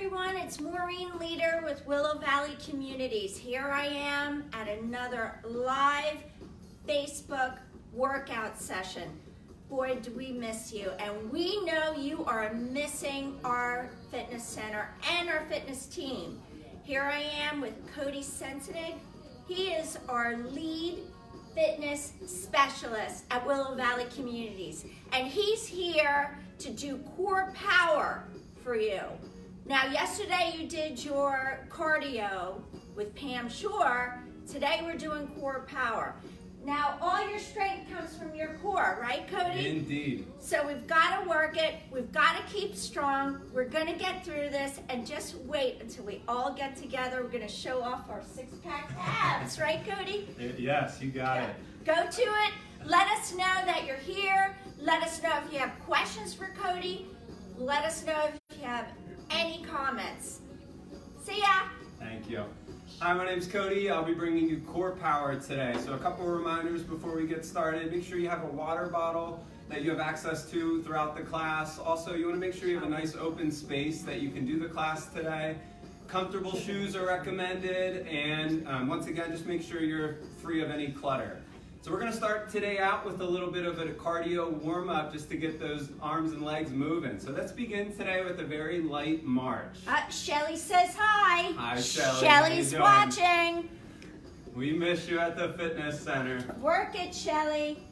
everyone, it's Maureen Leader with Willow Valley Communities. Here I am at another live Facebook workout session. Boy, do we miss you, and we know you are missing our fitness center and our fitness team. Here I am with Cody Sensitive. He is our lead fitness specialist at Willow Valley Communities, and he's here to do core power for you. Now, yesterday you did your cardio with Pam Shore. Today we're doing core power. Now, all your strength comes from your core, right, Cody? Indeed. So we've got to work it. We've got to keep strong. We're going to get through this, and just wait until we all get together. We're going to show off our six-pack abs, right, Cody? Yes, you got it. Go to it. Let us know that you're here. Let us know if you have questions for Cody. Let us know if you have any comments. See ya. Thank you. Hi, my name's Cody. I'll be bringing you core power today. So a couple of reminders before we get started. Make sure you have a water bottle that you have access to throughout the class. Also, you want to make sure you have a nice open space that you can do the class today. Comfortable shoes are recommended, and once again, just make sure you're free of any clutter. So we're going to start today out with a little bit of a cardio warm-up just to get those arms and legs moving. So let's begin today with a very light march. Shelly says hi. Hi, Shelly. Shelly's watching. We miss you at the fitness center. Work it, Shelly.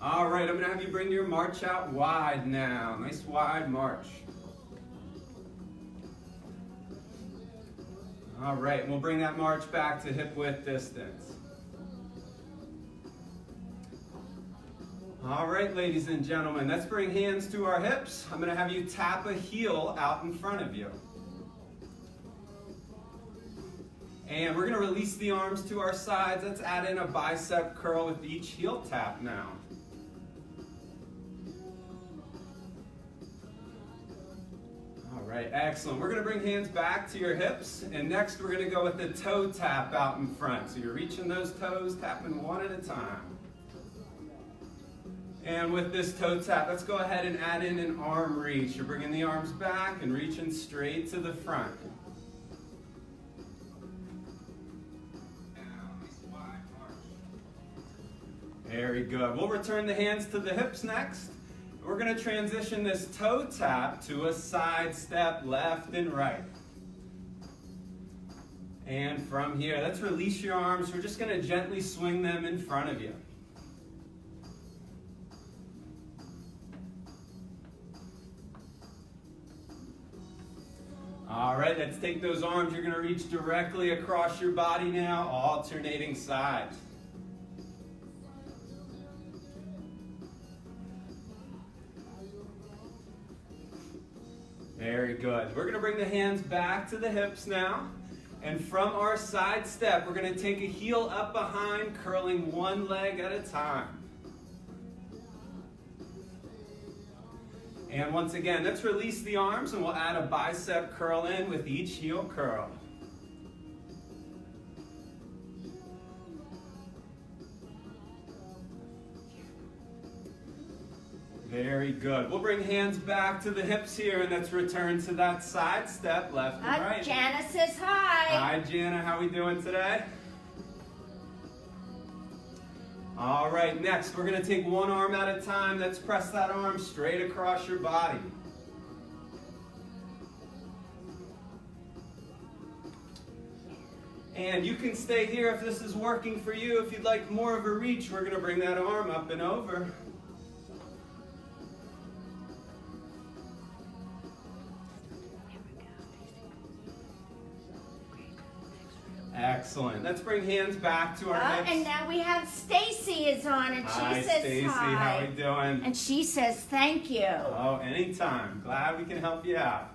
All right, I'm going to have you bring your march out wide now. Nice wide march. All right, we'll bring that march back to hip width distance. All right, ladies and gentlemen, let's bring hands to our hips. I'm going to have you tap a heel out in front of you. And we're going to release the arms to our sides. Let's add in a bicep curl with each heel tap now. All right, excellent. We're going to bring hands back to your hips. And next, we're going to go with the toe tap out in front. So you're reaching those toes, tapping one at a time. And with this toe tap, let's go ahead and add in an arm reach. You're bringing the arms back and reaching straight to the front. Very good. We'll return the hands to the hips next. We're going to transition this toe tap to a side step left and right. And from here, let's release your arms. We're just going to gently swing them in front of you. All right, let's take those arms. You're going to reach directly across your body now, alternating sides. Very good. We're going to bring the hands back to the hips now. And from our side step, we're going to take a heel up behind, curling one leg at a time. And once again, let's release the arms and we'll add a bicep curl in with each heel curl. Very good. We'll bring hands back to the hips here and let's return to that side step left and right. Jana says hi. Hi, Jana. How are we doing today? All right, next we're going to take one arm at a time. Let's press that arm straight across your body. And you can stay here if this is working for you. If you'd like more of a reach, we're going to bring that arm up and over. Excellent. Let's bring hands back to our hips. And now we have Stacy is on, and she says Stacy, hi. how are we doing? And she says thank you. Oh, anytime. Glad we can help you out.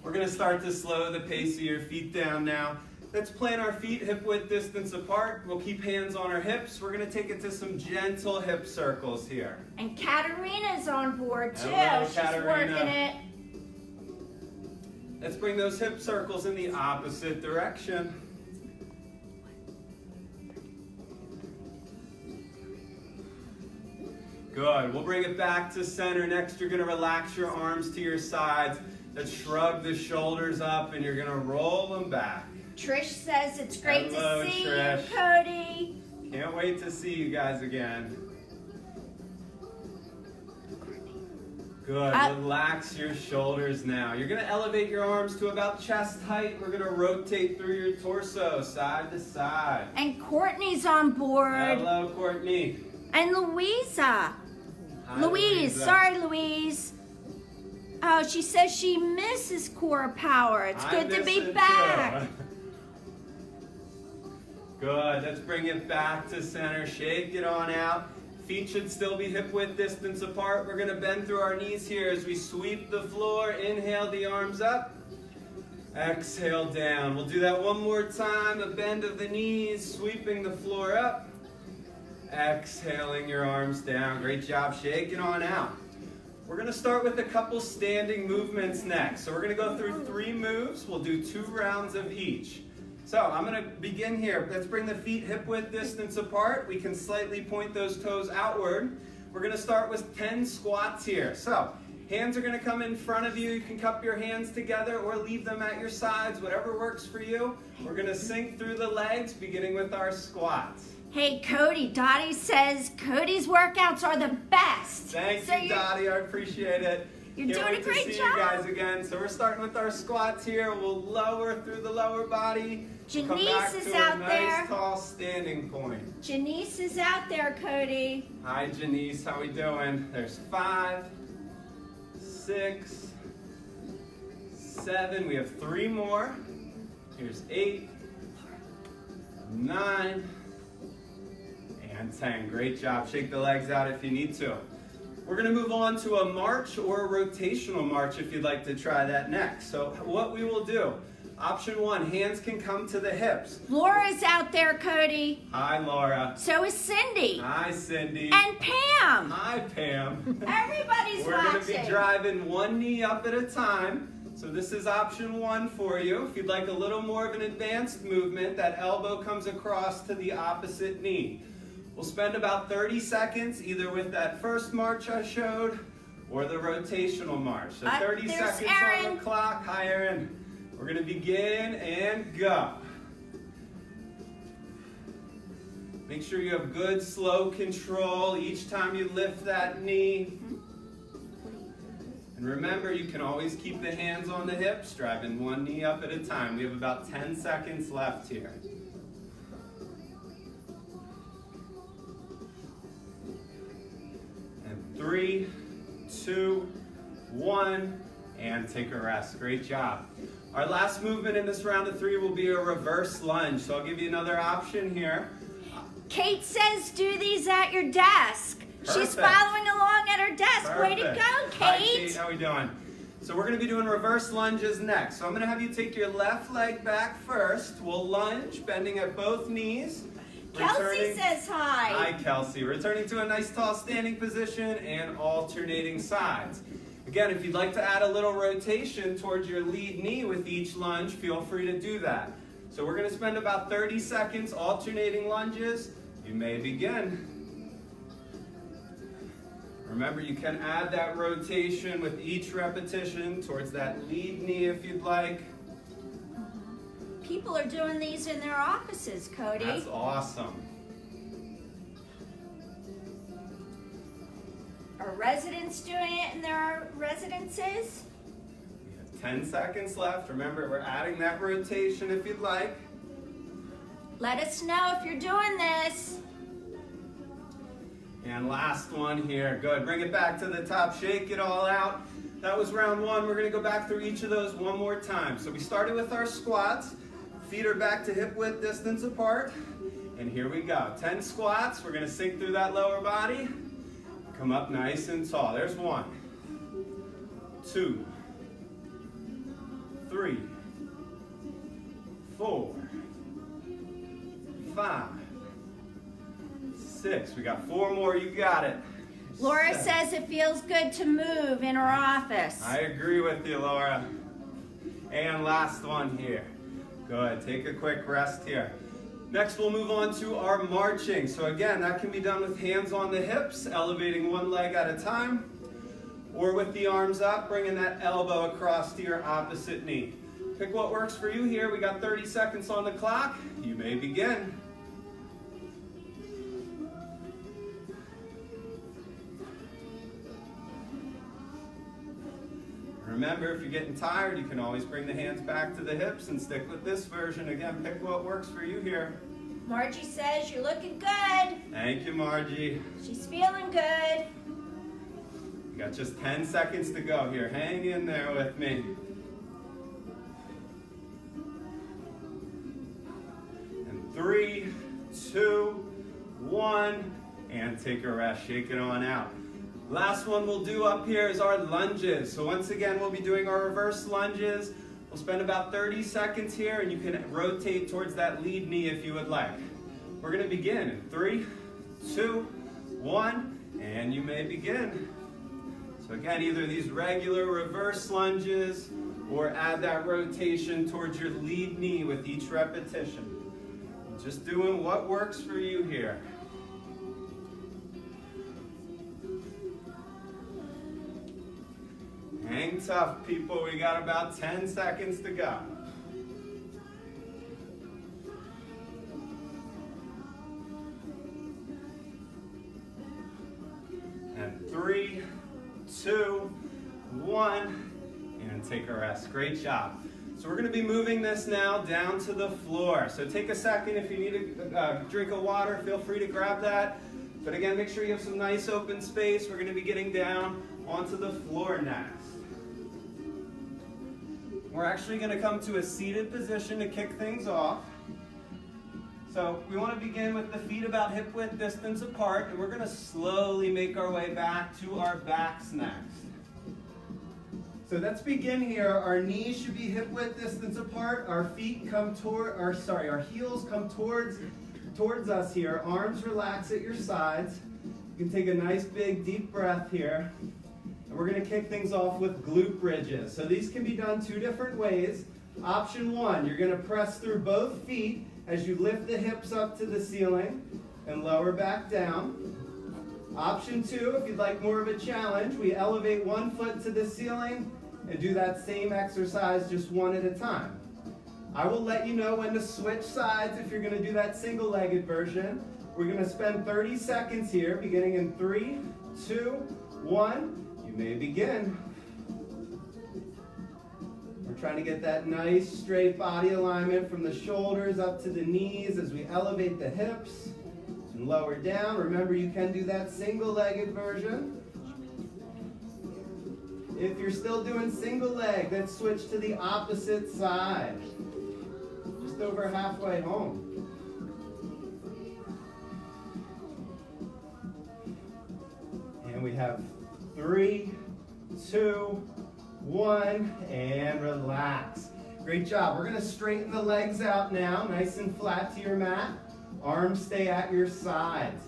We're going to start to slow the pace of your feet down now. Let's plant our feet hip width distance apart. We'll keep hands on our hips. We're going to take it to some gentle hip circles here. And Katarina's on board too. Hello, She's Katarina. working it. Let's bring those hip circles in the opposite direction. Good. We'll bring it back to center. Next, you're going to relax your arms to your sides. Let's shrug the shoulders up and you're gonna roll them back. Trish says it's great Hello, to see Trish. you, Cody. Can't wait to see you guys again. Good, relax your shoulders now. You're gonna elevate your arms to about chest height. We're gonna rotate through your torso, side to side. And Courtney's on board. Hello, Courtney. And Louisa. Hi, Louise, sorry, Louise. Oh, she says she misses core power. It's good to be back. Too. Good, let's bring it back to center. Shake it on out. Feet should still be hip width distance apart. We're gonna bend through our knees here as we sweep the floor. Inhale the arms up. Exhale down. We'll do that one more time. A bend of the knees, sweeping the floor up. Exhaling your arms down. Great job, shaking on out. We're gonna start with a couple standing movements next. So we're gonna go through 3 moves. We'll do 2 rounds of each. So I'm gonna begin here. Let's bring the feet hip width distance apart. We can slightly point those toes outward. We're gonna start with 10 squats here. So hands are gonna come in front of you. You can cup your hands together or leave them at your sides, whatever works for you. We're gonna sink through the legs, beginning with our squats. Hey, Cody, Dottie says Cody's workouts are the best. Thank you, Dottie, I appreciate it. You're doing a great to see job. you guys again. So we're starting with our squats here. We'll lower through the lower body. Janice Come back is to out a nice, there. tall standing point. Janice is out there, Cody. Hi, Janice. How we doing? There's 5, 6, 7. We have 3 more. Here's 8, 9, and 10. Great job. Shake the legs out if you need to. We're going to move on to a march or a rotational march if you'd like to try that next. So what we will do, option 1, hands can come to the hips. Laura's out there, Cody. Hi, Laura. So is Cindy. Hi, Cindy. And Pam. Hi, Pam. Everybody's We're watching. going to be driving 1 knee up at a time. So this is option 1 for you. If you'd like a little more of an advanced movement, that elbow comes across to the opposite knee. We'll spend about 30 seconds either with that first march I showed or the rotational march. So 30 seconds Erin. on the clock. Hi, Erin. We're going to begin and go. Make sure you have good, slow control each time you lift that knee. And remember, you can always keep the hands on the hips, driving 1 knee up at a time. We have about 10 seconds left here. And 3, 2, 1, and take a rest. Great job. Our last movement in this round of 3 will be a reverse lunge. So I'll give you another option here. Kate says do these at your desk. Perfect. She's following along at her desk. Perfect. Way to go, Kate. Hi, Kate. How we doing? So we're going to be doing reverse lunges next. So I'm going to have you take your left leg back first. We'll lunge, bending at both knees. Kelsey says hi. Hi, Kelsey. Returning to a nice tall standing position and alternating sides. Again, if you'd like to add a little rotation towards your lead knee with each lunge, feel free to do that. So we're going to spend about 30 seconds alternating lunges. You may begin. Remember, you can add that rotation with each repetition towards that lead knee if you'd like. People are doing these in their offices, Cody. That's awesome. Are residents doing it in their residences? We have 10 seconds left. Remember, we're adding that rotation if you'd like. Let us know if you're doing this. And last one here. Good. Bring it back to the top. Shake it all out. That was round 1. We're going to go back through each of those one more time. So we started with our squats. Feet are back to hip width distance apart. And here we go. 10 squats. We're going to sink through that lower body. Come up nice and tall. There's 1, 2, 3, 4, 5, 6. We got 4 more. You got it. Laura 7. says it feels good to move in her office. I agree with you, Laura. And last one here. Good. Take a quick rest here. Next, we'll move on to our marching. So again, that can be done with hands on the hips, elevating one leg at a time, Or with the arms up, bringing that elbow across to your opposite knee. Pick what works for you here. We got 30 seconds on the clock. You may begin. Remember, if you're getting tired, you can always bring the hands back to the hips and stick with this version. Again, pick what works for you here. Margie says you're looking good. Thank you, Margie. She's feeling good. You got just 10 seconds to go here. Hang in there with me. And 3, 2, 1, and take a rest. Shake it on out. Last one we'll do up here is our lunges. So once again, we'll be doing our reverse lunges. We'll spend about 30 seconds here, and you can rotate towards that lead knee if you would like. We're going to begin in 3, 2, 1, and you may begin. So again, either these regular reverse lunges or add that rotation towards your lead knee with each repetition. Just doing what works for you here. Hang tough, people. We got about 10 seconds to go. And 3, 2, 1, and take a rest. Great job. So we're going to be moving this now down to the floor. So take a second. If you need a drink of water, feel free to grab that. But again, make sure you have some nice open space. We're going to be getting down onto the floor next. We're actually going to come to a seated position to kick things off. So we want to begin with the feet about hip width distance apart, and we're going to slowly make our way back to our backs next. So let's begin here. Our knees should be hip width distance apart. Our feet come toward, our heels come towards us here. Arms relax at your sides. You can take a nice big deep breath here. And we're going to kick things off with glute bridges. So these can be done 2 different ways. Option 1, you're going to press through both feet as you lift the hips up to the ceiling and lower back down. Option 2, if you'd like more of a challenge, we elevate one foot to the ceiling and do that same exercise just one at a time. I will let you know when to switch sides if you're going to do that single-legged version. We're going to spend 30 seconds here, beginning in 3, 2, 1. You may begin. We're trying to get that nice straight body alignment from the shoulders up to the knees as we elevate the hips and lower down. Remember, you can do that single-legged version. If you're still doing single leg, then switch to the opposite side. Just over halfway home. And we have 3, 2, 1, and relax. Great job. We're going to straighten the legs out now, nice and flat to your mat. Arms stay at your sides.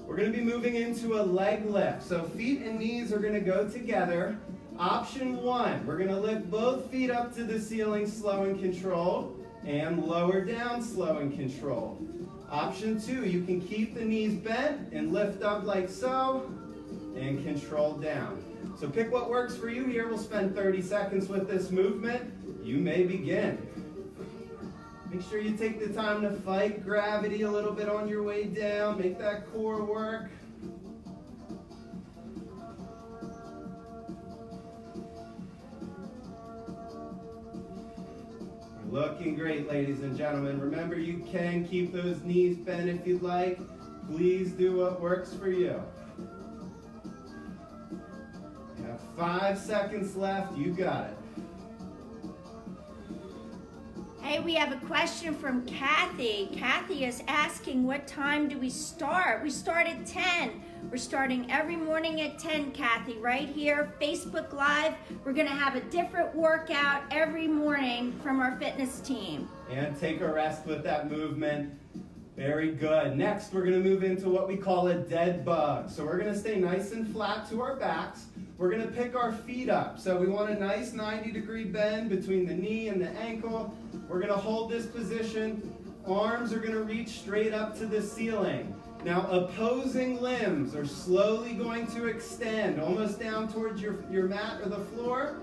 We're going to be moving into a leg lift. So feet and knees are going to go together. Option 1, we're going to lift both feet up to the ceiling slow and controlled, and lower down slow and controlled. Option 2, you can keep the knees bent and lift up like so, and control down. So pick what works for you here. We'll spend 30 seconds with this movement. You may begin. Make sure you take the time to fight gravity a little bit on your way down. Make that core work. You're looking great, ladies and gentlemen. Remember, you can keep those knees bent if you'd like. Please do what works for you. 5 seconds left. You got it. Hey, we have a question from Kathy. Kathy is asking, what time do we start? We start at 10. We're starting every morning at 10, Kathy, right here, Facebook Live. We're going to have a different workout every morning from our fitness team. And take a rest with that movement. Very good. Next, we're going to move into what we call a dead bug. So we're going to stay nice and flat to our backs. We're going to pick our feet up. So we want a nice 90-degree bend between the knee and the ankle. We're going to hold this position. Arms are going to reach straight up to the ceiling. Now opposing limbs are slowly going to extend almost down towards your mat or the floor.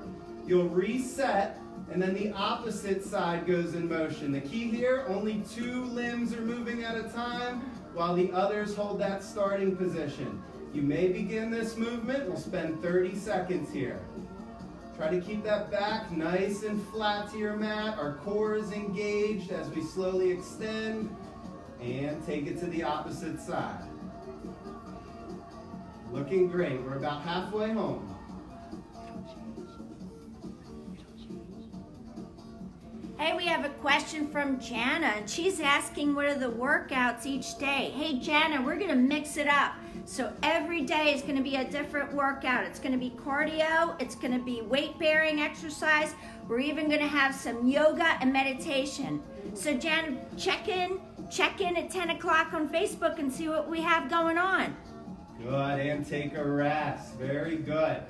You'll reset, and then the opposite side goes in motion. The key here, only 2 limbs are moving at a time while the others hold that starting position. You may begin this movement. We'll spend 30 seconds here. Try to keep that back nice and flat to your mat. Our core is engaged as we slowly extend and take it to the opposite side. Looking great. We're about halfway home. Hey, we have a question from Jana, and she's asking what are the workouts each day. Hey, Jana, we're going to mix it up. So every day is going to be a different workout. It's going to be cardio. It's going to be weight-bearing exercise. We're even going to have some yoga and meditation. So, Jana, check in at 10 o'clock on Facebook and see what we have going on. Good, and take a rest. Very good.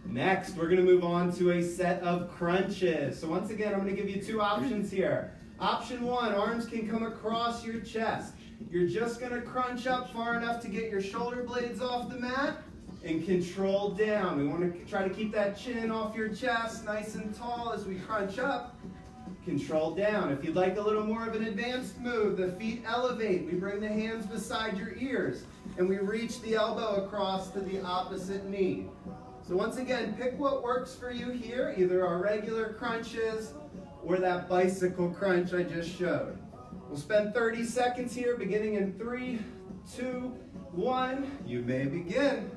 Next, we're going to move on to a set of crunches. So once again, I'm going to give you 2 options here. Option 1, arms can come across your chest. You're just going to crunch up far enough to get your shoulder blades off the mat and control down. We want to try to keep that chin off your chest nice and tall as we crunch up. Control down. If you'd like a little more of an advanced move, the feet elevate. We bring the hands beside your ears and we reach the elbow across to the opposite knee. So once again, pick what works for you here, either our regular crunches or that bicycle crunch I just showed. We'll spend 30 seconds here, beginning in 3, 2, 1. You may begin.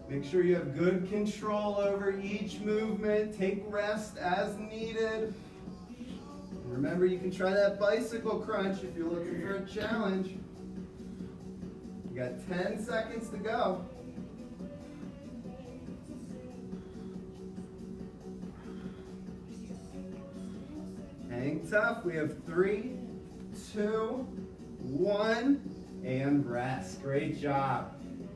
Make sure you have good control over each movement. Take rest as needed. And remember, you can try that bicycle crunch if you're looking for a challenge. You got 10 seconds to go. Hang tough. We have 3, 2, 1, and rest. Great job.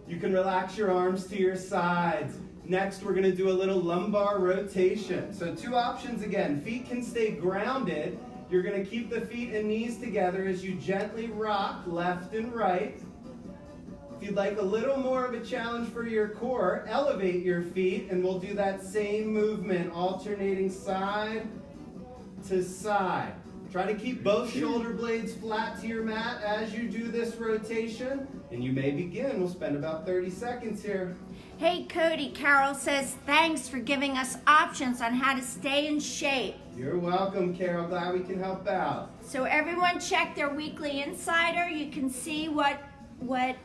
You can relax your arms to your sides. Next, we're going to do a little lumbar rotation. So 2 options again. Feet can stay grounded. You're going to keep the feet and knees together as you gently rock left and right. If you'd like a little more of a challenge for your core, elevate your feet and we'll do that same movement, alternating side to side. Try to keep both shoulder blades flat to your mat as you do this rotation. And you may begin. We'll spend about 30 seconds here. Hey, Cody, Carol says thanks for giving us options on how to stay in shape. You're welcome, Carol. Glad we can help out. So everyone check their weekly insider. You can see what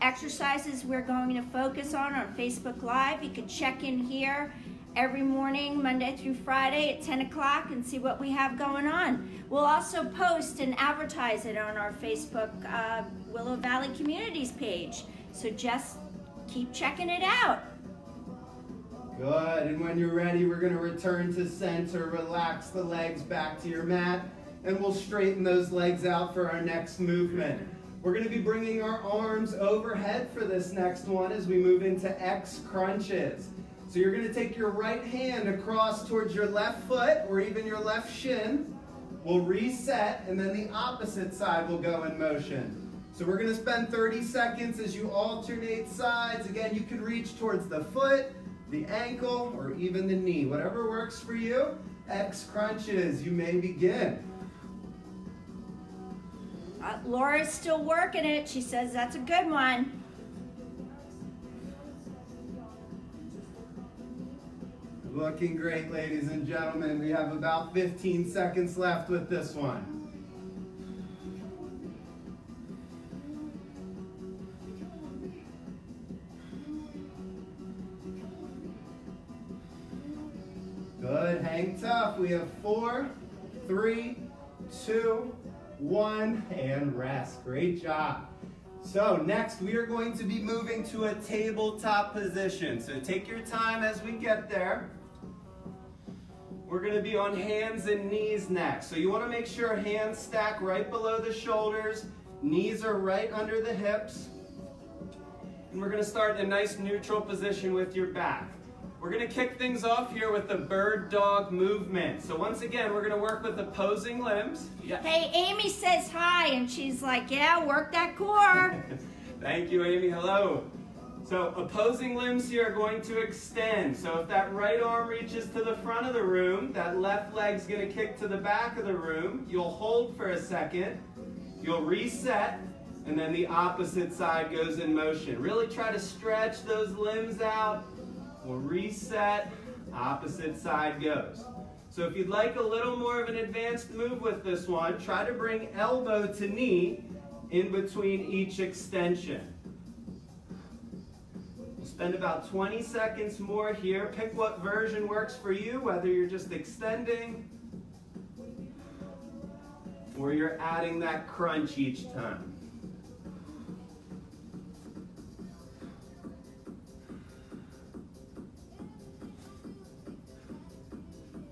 exercises we're going to focus on Facebook Live. You can check in here every morning, Monday through Friday at 10 o'clock and see what we have going on. We'll also post and advertise it on our Facebook Willow Valley Communities page. So just keep checking it out. Good, and when you're ready, we're going to return to center, relax the legs back to your mat, and we'll straighten those legs out for our next movement. We're going to be bringing our arms overhead for this next one as we move into X crunches. So you're going to take your right hand across towards your left foot or even your left shin. We'll reset, and then the opposite side will go in motion. So we're going to spend 30 seconds as you alternate sides. Again, you can reach towards the foot, the ankle, or even the knee. Whatever works for you. X crunches. You may begin. Laura's still working it. She says that's a good one. Looking great, ladies and gentlemen. We have about 15 seconds left with this one. Good, hang tough. We have 4, 3, 2, 1, and rest. Great job. So next we are going to be moving to a tabletop position. So take your time as we get there. We're going to be on hands and knees next. So you want to make sure hands stack right below the shoulders, knees are right under the hips. And we're going to start in a nice neutral position with your back. We're going to kick things off here with the bird dog movement. So once again, we're going to work with opposing limbs. Yes. Hey, Amy says hi, and she's like, yeah, work that core. Thank you, Amy. Hello. So opposing limbs here are going to extend. So if that right arm reaches to the front of the room, that left leg's going to kick to the back of the room. You'll hold for a second. You'll reset, and then the opposite side goes in motion. Really try to stretch those limbs out. We'll reset, opposite side goes. So if you'd like a little more of an advanced move with this one, try to bring elbow to knee in between each extension. We'll spend about 20 seconds more here. Pick what version works for you, whether you're just extending or you're adding that crunch each time.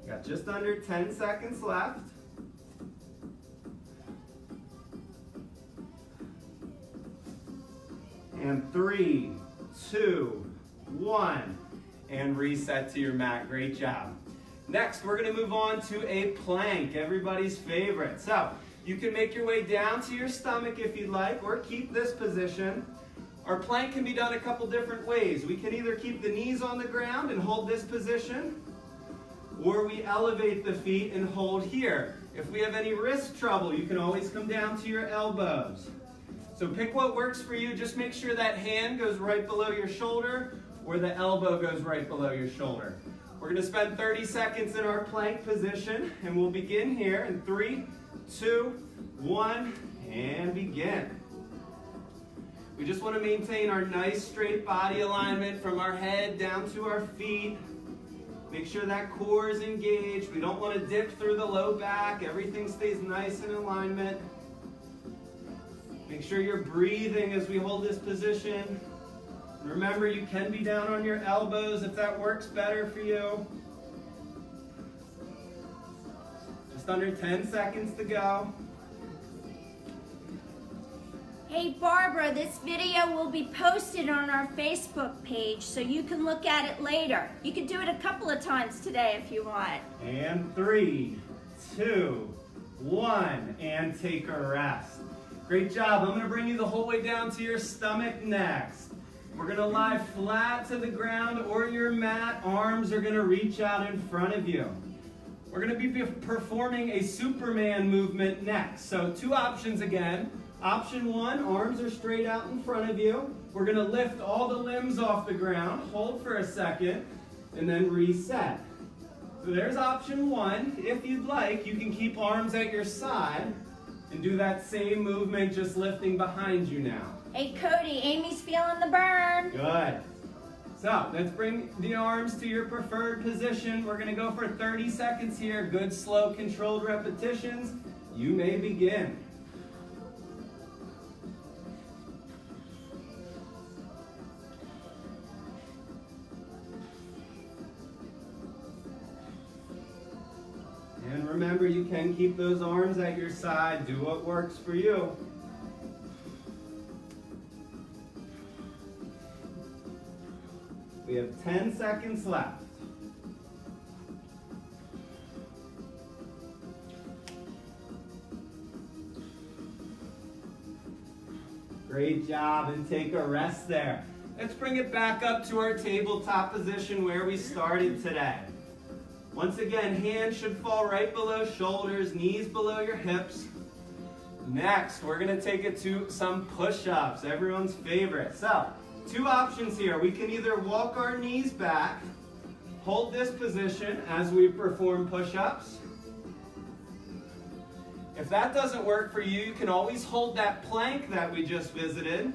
Got just under 10 seconds left. And 3, 2, 1, and reset to your mat. Great job. Next, we're going to move on to a plank, everybody's favorite. So, you can make your way down to your stomach if you'd like, or keep this position. Our plank can be done a couple different ways. We can either keep the knees on the ground and hold this position, or we elevate the feet and hold here. If we have any wrist trouble, you can always come down to your elbows. So pick what works for you. Just make sure that hand goes right below your shoulder or the elbow goes right below your shoulder. We're going to spend 30 seconds in our plank position, and we'll begin here in 3, 2, 1, and begin. We just want to maintain our nice straight body alignment from our head down to our feet. Make sure that core is engaged. We don't want to dip through the low back. Everything stays nice in alignment. Make sure you're breathing as we hold this position. Remember, you can be down on your elbows if that works better for you. Just under 10 seconds to go. Hey, Barbara, this video will be posted on our Facebook page, so you can look at it later. You can do it a couple of times today if you want. And 3, 2, 1, and take a rest. Great job. I'm going to bring you the whole way down to your stomach next. We're going to lie flat to the ground or your mat. Arms are going to reach out in front of you. We're going to be performing a Superman movement next. So 2 options again. Option 1, arms are straight out in front of you. We're going to lift all the limbs off the ground, hold for a second, and then reset. So there's option 1. If you'd like, you can keep arms at your side and do that same movement, just lifting behind you now. Hey, Cody, Amy's feeling the burn. Good. So let's bring the arms to your preferred position. We're going to go for 30 seconds here. Good, slow, controlled repetitions. You may begin. And remember, you can keep those arms at your side. Do what works for you. We have 10 seconds left. Great job, and take a rest there. Let's bring it back up to our tabletop position where we started today. Once again, hands should fall right below shoulders, knees below your hips. Next, we're going to take it to some push-ups, everyone's favorite. So, 2 options here. We can either walk our knees back, hold this position as we perform push-ups. If that doesn't work for you, you can always hold that plank that we just visited,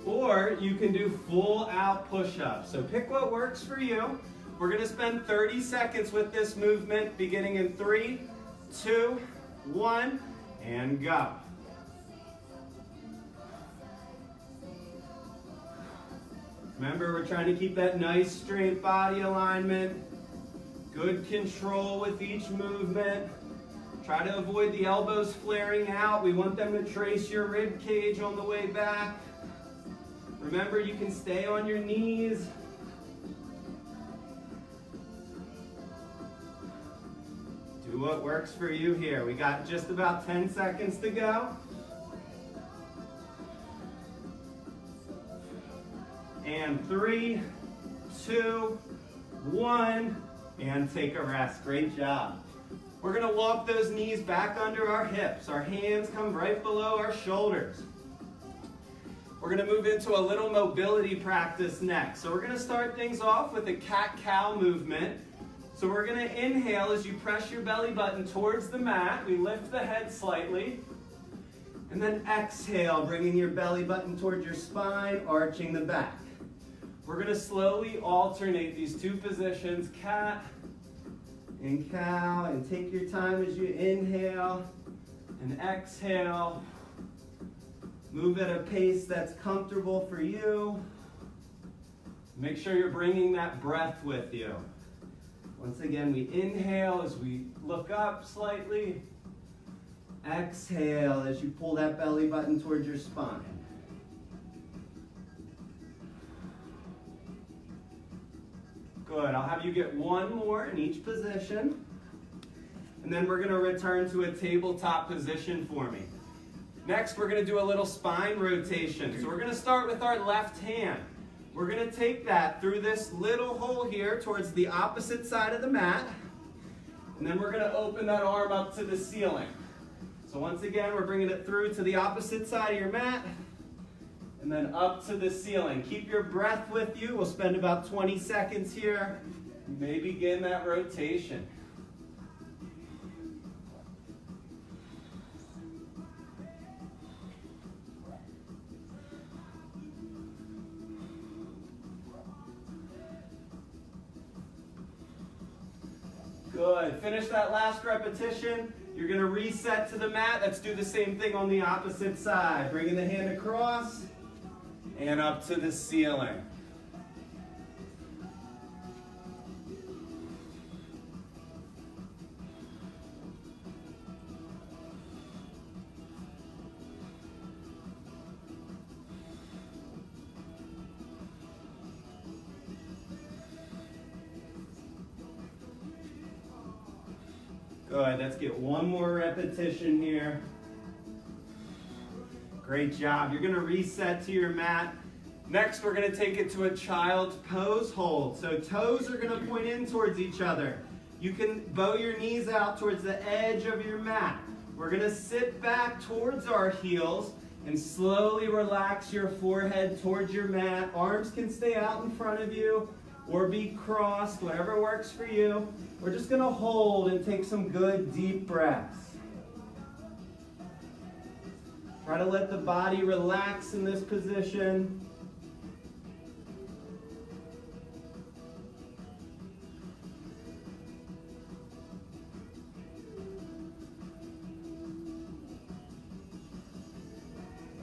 or you can do full-out push-ups. So pick what works for you. We're going to spend 30 seconds with this movement, beginning in 3, 2, 1, and go. Remember, we're trying to keep that nice straight body alignment. Good control with each movement. Try to avoid the elbows flaring out. We want them to trace your rib cage on the way back. Remember, you can stay on your knees. Do what works for you here. We got just about 10 seconds to go. And 3, 2, 1, and take a rest. Great job. We're gonna walk those knees back under our hips. Our hands come right below our shoulders. We're gonna move into a little mobility practice next. So we're gonna start things off with a cat-cow movement. So we're gonna inhale as you press your belly button towards the mat. We lift the head slightly. And then exhale, bringing your belly button towards your spine, arching the back. We're gonna slowly alternate these two positions, cat and cow, and take your time as you inhale and exhale. Move at a pace that's comfortable for you. Make sure you're bringing that breath with you. Once again, we inhale as we look up slightly. Exhale as you pull that belly button towards your spine. Good, I'll have you get one more in each position. And then we're gonna return to a tabletop position for me. Next, we're gonna do a little spine rotation. So we're gonna start with our left hand. We're gonna take that through this little hole here towards the opposite side of the mat. And then we're gonna open that arm up to the ceiling. So once again, we're bringing it through to the opposite side of your mat. And then up to the ceiling. Keep your breath with you. We'll spend about 20 seconds here. You may begin that rotation. Good. Finish that last repetition. You're going to reset to the mat. Let's do the same thing on the opposite side. Bringing the hand across and up to the ceiling. Good, let's get one more repetition here. Great job. You're gonna reset to your mat. Next, we're gonna take it to a child's pose hold. So toes are gonna point in towards each other. You can bow your knees out towards the edge of your mat. We're gonna sit back towards our heels and slowly relax your forehead towards your mat. Arms can stay out in front of you or be crossed, whatever works for you. We're just gonna hold and take some good deep breaths. Try to let the body relax in this position.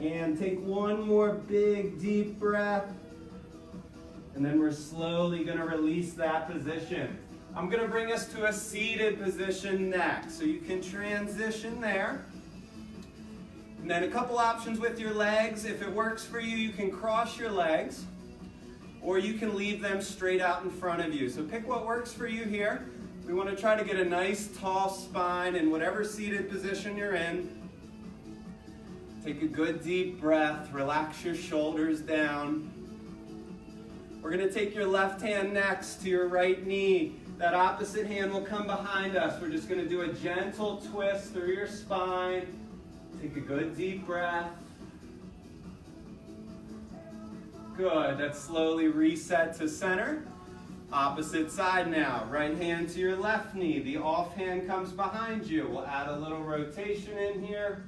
And take one more big deep breath. And then we're slowly gonna release that position. I'm gonna bring us to a seated position next. So you can transition there. And then a couple options with your legs. If it works for you, you can cross your legs, or you can leave them straight out in front of you. So pick what works for you here. We want to try to get a nice tall spine in whatever seated position you're in. Take a good deep breath, relax your shoulders down. We're going to take your left hand next to your right knee. That opposite hand will come behind us. We're just going to do a gentle twist through your spine. Take a good deep breath. Good, let's slowly reset to center. Opposite side now. Right hand to your left knee. The off hand comes behind you. We'll add a little rotation in here.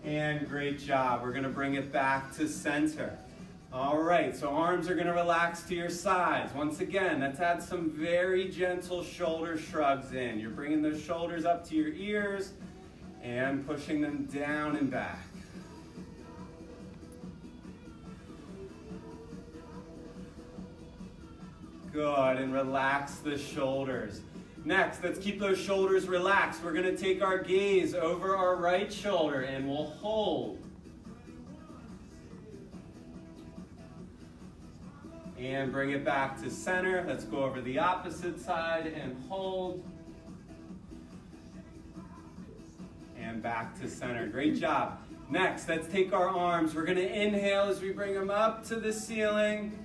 And great job. We're going to bring it back to center. All right, so arms are going to relax to your sides. Once again, let's add some very gentle shoulder shrugs in. You're bringing those shoulders up to your ears and pushing them down and back. Good, and relax the shoulders. Next, let's keep those shoulders relaxed. We're going to take our gaze over our right shoulder and we'll hold. And bring it back to center. Let's go over the opposite side and hold. And back to center. Great job. Next, let's take our arms. We're going to inhale as we bring them up to the ceiling.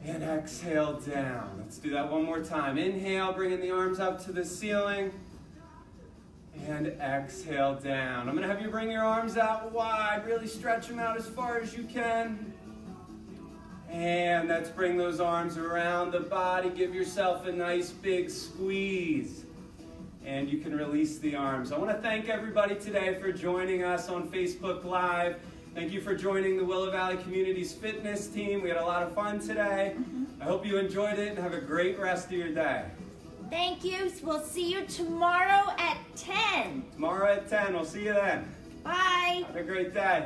And exhale down. Let's do that one more time. Inhale, bringing the arms up to the ceiling. And exhale down. I'm going to have you bring your arms out wide. Really stretch them out as far as you can. And let's bring those arms around the body. Give yourself a nice big squeeze. And you can release the arms. I want to thank everybody today for joining us on Facebook Live. Thank you for joining the Willow Valley Community's fitness team. We had a lot of fun today. I hope you enjoyed it and have a great rest of your day. Thank you. We'll see you tomorrow at 10. Tomorrow at 10. We'll see you then. Bye. Have a great day.